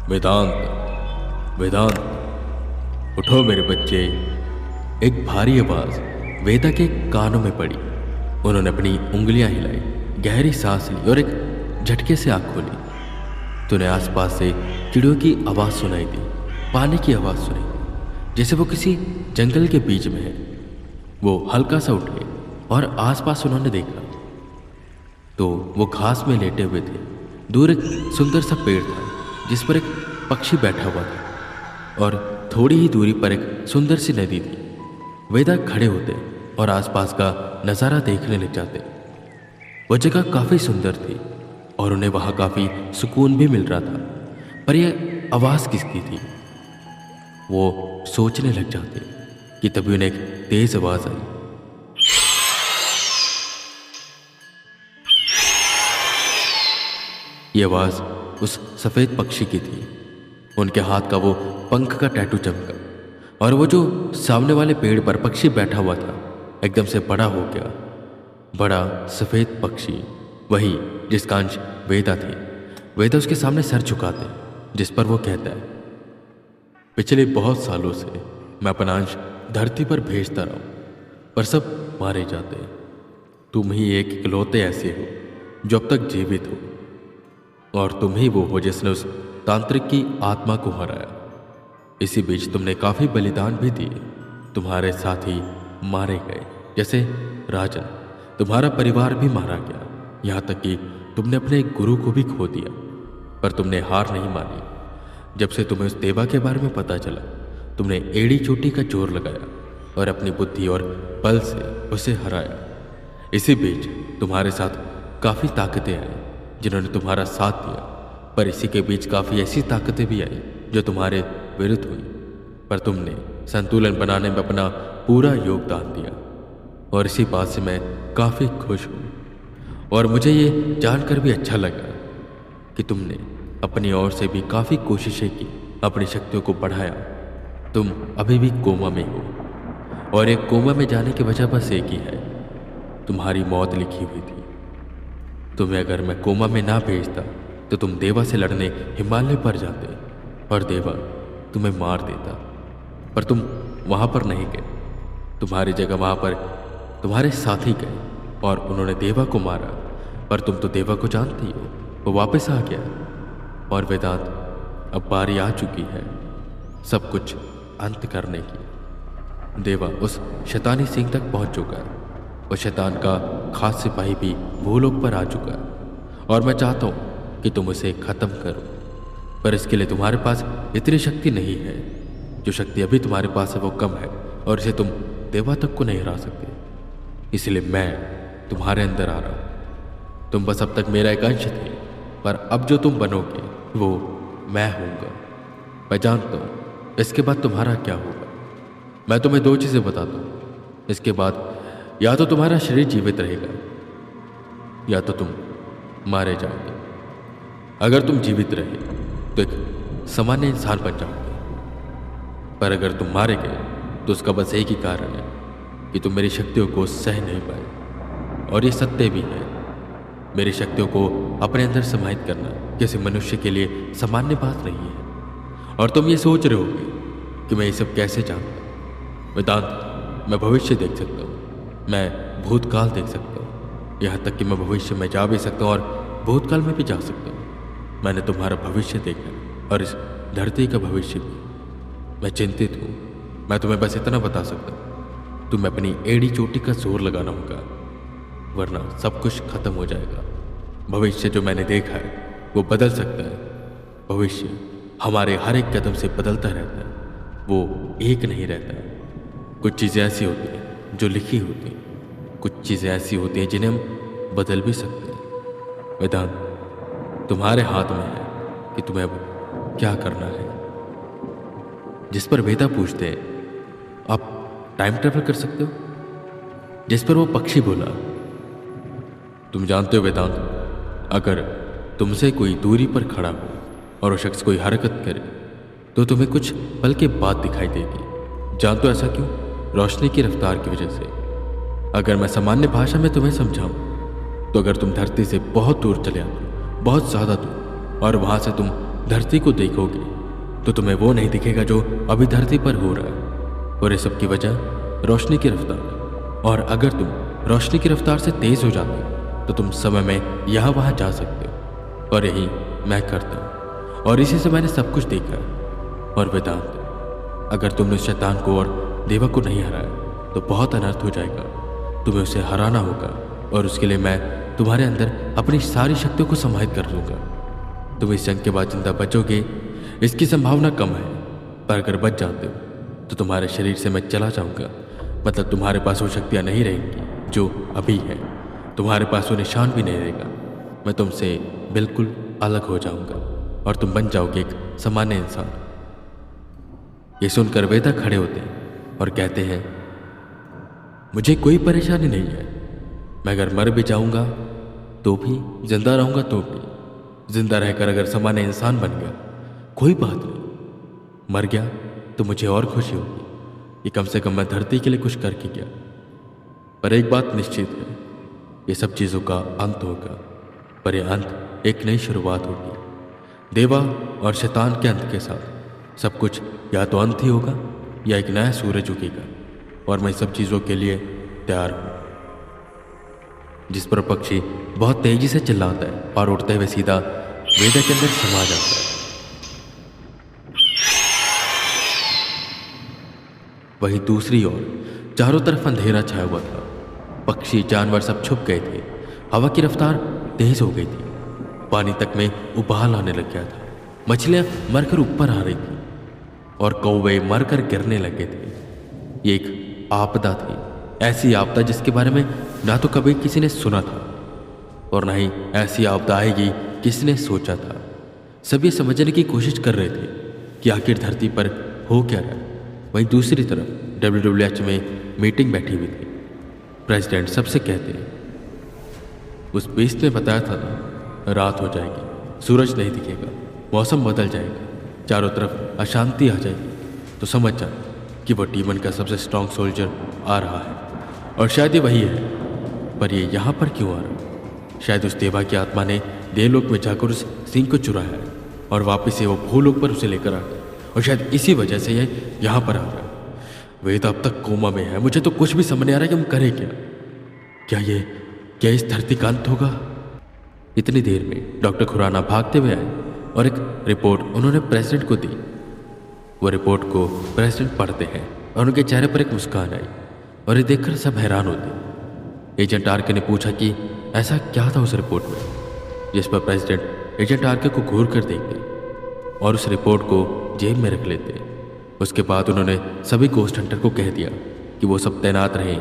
वेदांत, वेदांत, उठो मेरे बच्चे। एक भारी आवाज वेदा के कानों में पड़ी। उन्होंने अपनी उंगलियां हिलाई, गहरी सांस ली और एक झटके से आंख खोली। तूने आसपास से चिड़ियों की आवाज सुनाई दी, पानी की आवाज सुनी, जैसे वो किसी जंगल के बीच में है। वो हल्का सा उठे और आसपास उन्होंने देखा तो वो घास में लेटे हुए थे। दूर एक सुंदर सा पेड़ था जिस पर एक पक्षी बैठा हुआ था और थोड़ी ही दूरी पर एक सुंदर सी नदी थी। वेदा खड़े होते और आसपास का नज़ारा देखने लग जाते। वो जगह काफ़ी सुंदर थी और उन्हें वहाँ काफ़ी सुकून भी मिल रहा था। पर यह आवाज़ किसकी थी? वो सोचने लग जाते कि तभी उन्हें एक तेज़ आवाज़ आई। ये आवाज़ उस सफ़ेद पक्षी की थी। उनके हाथ का वो पंख का टैटू चमका और वो जो सामने वाले पेड़ पर पक्षी बैठा हुआ था एकदम से बड़ा हो गया। बड़ा सफ़ेद पक्षी, वही जिसका अंश वेदा थी। वेदा उसके सामने सर झुकाते जिस पर वो कहता है, पिछले बहुत सालों से मैं अपना अंश धरती पर भेजता रहा हूँ, पर सब मारे जाते। तुम ही एक इकलौते ऐसे हो जो अब तक जीवित हो, और तुम ही वो हो जिसने उस तांत्रिक की आत्मा को हराया। इसी बीच तुमने काफ़ी बलिदान भी दिए। तुम्हारे साथी मारे गए, जैसे राजन। तुम्हारा परिवार भी मारा गया, यहाँ तक कि तुमने अपने एक गुरु को भी खो दिया। पर तुमने हार नहीं मानी। जब से तुम्हें उस देवा के बारे में पता चला, तुमने एड़ी चोटी का जोर लगाया और अपनी बुद्धि और बल से उसे हराया। इसी बीच तुम्हारे साथ काफ़ी ताकतें आई जिन्होंने तुम्हारा साथ दिया, पर इसी के बीच काफ़ी ऐसी ताकतें भी आई जो तुम्हारे विरुद्ध हुई। पर तुमने संतुलन बनाने में अपना पूरा योगदान दिया और इसी बात से मैं काफ़ी खुश हूँ। और मुझे ये जानकर भी अच्छा लगा कि तुमने अपनी ओर से भी काफ़ी कोशिशें की, अपनी शक्तियों को बढ़ाया। तुम अभी भी कोमा में हो और एक कोमा में जाने की वजह बस एक ही है, तुम्हारी मौत लिखी हुई थी। तुम्हें अगर मैं कोमा में ना भेजता तो तुम देवा से लड़ने हिमालय पर जाते और देवा तुम्हें मार देता। पर तुम वहाँ पर नहीं गए। तुम्हारी जगह वहाँ पर तुम्हारे साथी गए और उन्होंने देवा को मारा। पर तुम तो देवा को जानती हो, वो वापस आ गया। और वेदांत, अब बारी आ चुकी है सब कुछ अंत करने की। देवा उस शैतानी सिंह तक पहुँच चुका है। वो शैतान का खास सिपाही भी भूलोक पर आ चुका है और मैं चाहता हूँ कि तुम उसे ख़त्म करो। पर इसके लिए तुम्हारे पास इतनी शक्ति नहीं है। जो शक्ति अभी तुम्हारे पास है वो कम है और इसे तुम देवा तक को नहीं हरा सकते। इसलिए मैं तुम्हारे अंदर आ रहा हूँ। तुम बस अब तक मेरा एक अंश थे, पर अब जो तुम बनोगे वो मैं हूँगा। मैं जानता हूँ इसके बाद तुम्हारा क्या होगा। मैं तुम्हें दो चीज़ें बताता हूँ। इसके बाद या तो तुम्हारा शरीर जीवित रहेगा या तो तुम मारे जाओगे। अगर तुम जीवित रहे तो एक सामान्य इंसान बन जाओगे, पर अगर तुम मारे गए तो उसका बस एक ही कारण है कि तुम मेरी शक्तियों को सह नहीं पाए। और ये सत्य भी है। मेरी शक्तियों को अपने अंदर समाहित करना किसी मनुष्य के लिए सामान्य बात नहीं है। और तुम ये सोच रहे होगे कि मैं ये सब कैसे जानता। वेदांत, मैं भविष्य देख सकता हूँ, मैं भूतकाल देख सकता हूँ, यहाँ तक कि मैं भविष्य में जा भी सकता हूँ और भूतकाल में भी जा सकता हूँ। मैंने तुम्हारा भविष्य देखा और इस धरती का भविष्य भी। मैं चिंतित हूँ। मैं तुम्हें बस इतना बता सकता हूँ, तुम्हें अपनी एड़ी चोटी का जोर लगाना होगा, वरना सब कुछ खत्म हो जाएगा। भविष्य जो मैंने देखा है वो बदल सकता है। भविष्य हमारे हर एक कदम से बदलता रहता है, वो एक नहीं रहता। कुछ चीज़ें ऐसी होती हैं जो लिखी होती हैं, कुछ चीज़ें ऐसी होती हैं जिन्हें हम बदल भी सकते हैं। वेदांत, तुम्हारे हाथ में है कि तुम्हें अब क्या करना है। जिस पर वेदा पूछते हैं, आप टाइम ट्रेवल कर सकते हो? जिस पर वो पक्षी बोला, तुम जानते हो वेदांत, अगर तुमसे कोई दूरी पर खड़ा हो और वो शख्स कोई हरकत करे तो तुम्हें कुछ पल के बाद दिखाई देगी। जानते हो ऐसा क्यों? रोशनी की रफ्तार की वजह से। अगर मैं सामान्य भाषा में तुम्हें समझाऊं तो अगर तुम धरती से बहुत दूर चले आते, बहुत ज़्यादा दूर, और वहाँ से तुम धरती को देखोगे तो तुम्हें वो नहीं दिखेगा जो अभी धरती पर हो रहा है। और ये सब की वजह रोशनी की रफ्तार। और अगर तुम रोशनी की रफ्तार से तेज हो जाते हो तो तुम समय में यहाँ वहाँ जा सकते हो। और यही मैं करता हूँ और इसी से मैंने सब कुछ देखा है। और वेदांत, अगर तुमने शैतान को और देवा को नहीं हराया तो बहुत अनर्थ हो जाएगा। तुम्हें उसे हराना होगा और उसके लिए मैं तुम्हारे अंदर अपनी सारी शक्तियों को समाहित कर दूंगा। तुम इस जंग के बाद जिंदा बचोगे इसकी संभावना कम है, पर अगर बच जाते हो तो तुम्हारे शरीर से मैं चला जाऊंगा। मतलब तुम्हारे पास वो शक्तियाँ नहीं रहेंगी जो अभी है, तुम्हारे पास वो निशान भी नहीं रहेगा। मैं तुमसे बिल्कुल अलग हो जाऊंगा और तुम बन जाओगे एक सामान्य इंसान। ये सुनकर वेदा खड़े होते हैं और कहते हैं, मुझे कोई परेशानी नहीं है। मैं अगर मर भी जाऊंगा तो भी, जिंदा रहूंगा तो भी, जिंदा रहकर अगर सामान्य इंसान बन गया कोई बात नहीं, मर गया तो मुझे और खुशी होगी। ये कम से कम मैं धरती के लिए कुछ करके गया। पर एक बात निश्चित है, ये सब चीज़ों का अंत होगा, पर यह अंत एक नई शुरुआत होगी। देवा और शैतान के अंत के साथ सब कुछ या तो अंत ही होगा या एक नया सूरज उगेगा। और मैं सब चीज़ों के लिए तैयार हूँ। जिस पर पक्षी बहुत तेजी से चिल्लाता है और उड़ते हुए सीधा वेदा के अंदर समा जाता है। वहीं दूसरी ओर चारों तरफ अंधेरा छाया हुआ था। पक्षी जानवर सब छुप गए थे। हवा की रफ्तार तेज हो गई थी। पानी तक में उबाल आने लग गया था। मछलियां मरकर ऊपर आ रही थी और कौवे मरकर गिरने लगे थे। ये एक आपदा थी, ऐसी आपदा जिसके बारे में ना तो कभी किसी ने सुना था और ना ही ऐसी आपदा आएगी किसी ने सोचा था। सब ये समझने की कोशिश कर रहे थे कि आखिर धरती पर हो क्या रहा है। वहीं दूसरी तरफ WWH में मीटिंग बैठी हुई थी। प्रेसिडेंट सबसे कहते हैं, उस बीस्ट ने बताया था ना, रात हो जाएगी, सूरज नहीं दिखेगा, मौसम बदल जाएगा, चारों तरफ अशांति आ जाएगी। तो समझ जा कि वो टीमन का सबसे स्ट्रांग सोल्जर आ रहा है और शायद ये वही है। पर ये यहाँ पर क्यों आ रहा है? शायद उस देवा की आत्मा ने देवलोक में जाकर उस सिंह को चुराया है और वापस से वो भूलोक पर उसे लेकर आ गया और शायद इसी वजह से ये यहाँ पर आ रहा है। वेद अब तक कोमा में है। मुझे तो कुछ भी समझ नहीं आ रहा कि हम करें क्या। क्या इस धरती का अंत होगा? इतनी देर में डॉक्टर खुराना भागते हुए आए और एक रिपोर्ट उन्होंने प्रेसिडेंट को दी। वो रिपोर्ट को प्रेसिडेंट पढ़ते हैं और उनके चेहरे पर एक मुस्कान आई और ये देखकर सब हैरान होते। एजेंट आरके ने पूछा कि ऐसा क्या था उस रिपोर्ट में, जिस पर प्रेसिडेंट एजेंट आरके को घूर कर देखते और उस रिपोर्ट को जेब में रख लेते। उसके बाद उन्होंने सभी गोस्ट हंटर को कह दिया कि वो सब तैनात रहें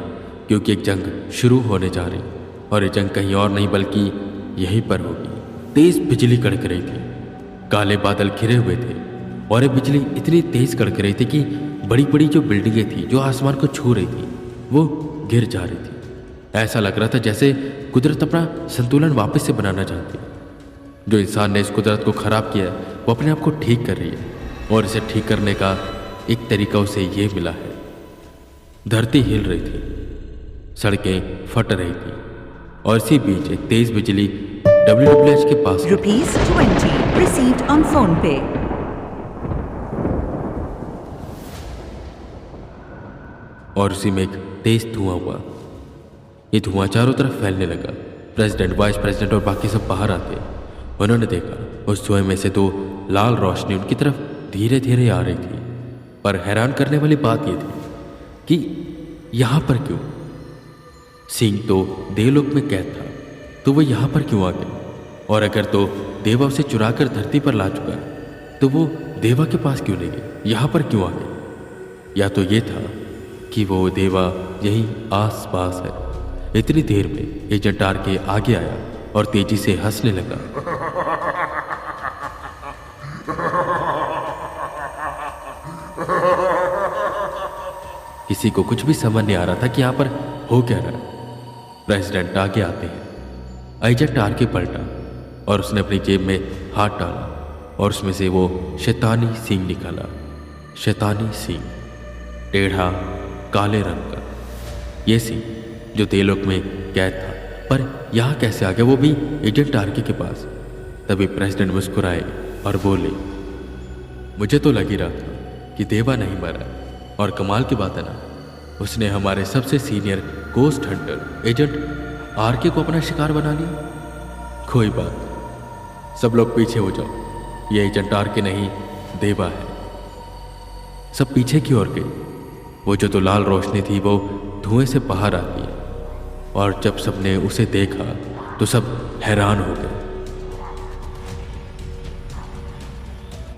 क्योंकि एक जंग शुरू होने जा रही और ये जंग कहीं और नहीं बल्कि यहीं पर होगी। तेज बिजली कड़क रही थी, काले बादल घिरे हुए थे और ये बिजली इतनी तेज कड़क रही थी कि बड़ी बड़ी जो बिल्डिंगें थी जो आसमान को छू रही थी वो गिर जा रही थी। ऐसा लग रहा था जैसे कुदरत अपना संतुलन वापस से बनाना चाहती है। जो इंसान ने इस कुदरत को खराब किया है वो अपने आप को ठीक कर रही है और इसे ठीक करने का एक तरीका उसे ये मिला है। धरती हिल रही थी, सड़कें फट रही थी और इसी बीच एक तेज बिजली WWH के पास ₹20 received on phone pay. और उसी में एक तेज धुआं हुआ। ये धुआं चारों तरफ फैलने लगा। प्रेसिडेंट, वाइस प्रेसिडेंट और बाकी सब बाहर आते। उन्होंने देखा उस धुएं में से दो लाल रोशनी उनकी तरफ धीरे धीरे आ रही थी। पर हैरान करने वाली बात यह थी कि यहाँ पर क्यों? सिंह तो देवलोक में कैद था, तो वो यहाँ पर क्यों आ गया? और अगर तो देवा उसे चुराकर धरती पर ला चुका है तो वो देवा के पास क्यों नहीं गए? यहाँ पर क्यों आ गए? या तो ये था कि वो देवा यहीं आस पास है। इतनी देर में एजेंट आरके आगे आया और तेजी से हंसने लगा। किसी को कुछ भी समझ नहीं आ रहा था कि यहाँ पर हो क्या रहा है। प्रेसिडेंट आगे आते हैं। एजेंट आरके पलटा और उसने अपनी जेब में हाथ डाला और उसमें से वो शैतानी सींग निकाला। शैतानी सींग, टेढ़ा काले रंग का। ये सींग जो देवलोक में कैद था, पर यहाँ कैसे आ गया, वो भी एजेंट आरके के पास। तभी प्रेसिडेंट मुस्कुराए और बोले, मुझे तो लग ही रहा था कि देवा नहीं मरा। और कमाल की बात है ना, उसने हमारे सबसे senior ghost hunter agent RK को अपना शिकार बना लिया। कोई बात, सब लोग पीछे हो जाओ, ये एजेंट आरके नहीं देवा है। सब पीछे की ओर गए। वो जो तो लाल रोशनी थी वो धुएं से बाहर आती है, और जब सबने उसे देखा तो सब हैरान हो गए।